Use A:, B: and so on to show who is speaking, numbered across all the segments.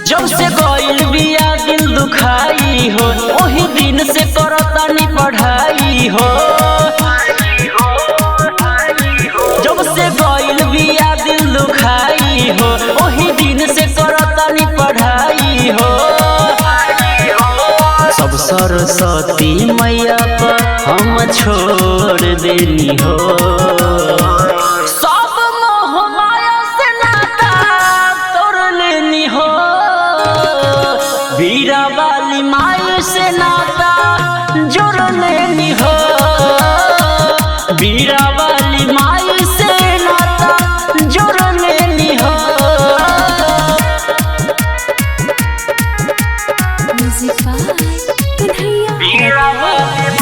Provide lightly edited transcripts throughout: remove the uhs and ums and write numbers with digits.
A: जब से गइल बिया दिल दुखाई हो, ओही दिन से करतानी पढ़ाई हो। जब से गइल बिया दिल दुखाई हो, ओही दिन से करतानी पढ़ाई हो। सब सरस्वती मैया पर हम छोड़ देनी हो। सब मोह माया से नाता तोड़ लेनी हो। वीरा वाली माई से नाता जोड़ लेनी हो। वीरा वाली माई से नाता जोड़ लेनी हो। वीरा वाली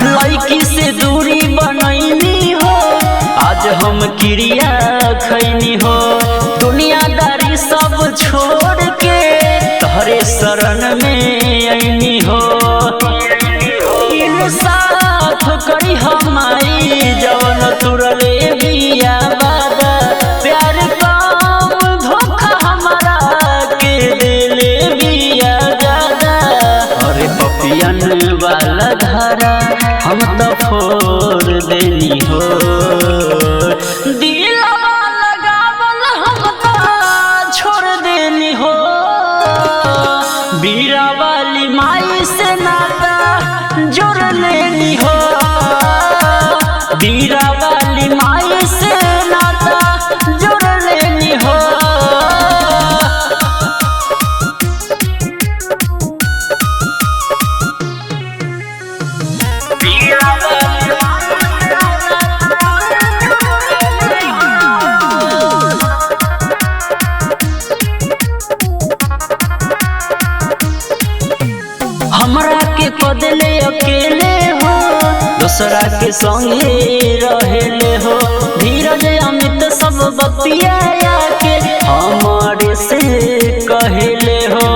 A: लड़की से दूरी बनैनी हो, आज हम क्रिया खैनी हो। दुनियादारी सब छोड़ के तोहरे शरण में ऐनी हो। इंसाफ करी हमारी जवन तुरले बिया वादा, प्यार काम धोखा हमारा के देले बिया ज्यादा। अरे पपियन वाला धारा हम तो फोड़ देनी हो। दिलवा लगावल हम तो छोड़ देनी हो। वीरा वाली माई से नाता जोड़ लेनी हो। वीरा वाली माई से नाता जोड़ लेनी हो। हमरा के बदले अकेले हो, दूसरा के संगे रहेले हो। धीरज अमित सब बतिया के हमारे से कहले हो।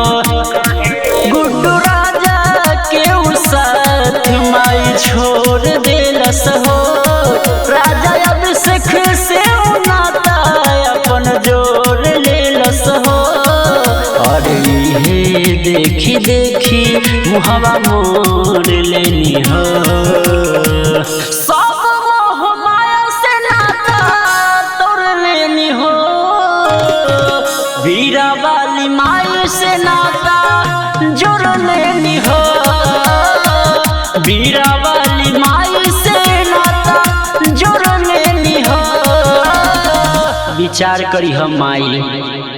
A: गुड्डू राजा के उ साथ माई छोड़ देलस हो। राजा अभिषेक से नाता अपन जोड़ लेलस हो। अरे देखी देखी मुहवा मोड़ लेनी हो। सब मोह माया से नाता तोड़ लेनी हो। वीरा वाली माई से नाता जोड़ लेनी हो। वीरा वाली माई से नाता जोड़ लेनी हो। विचार करी हम माई।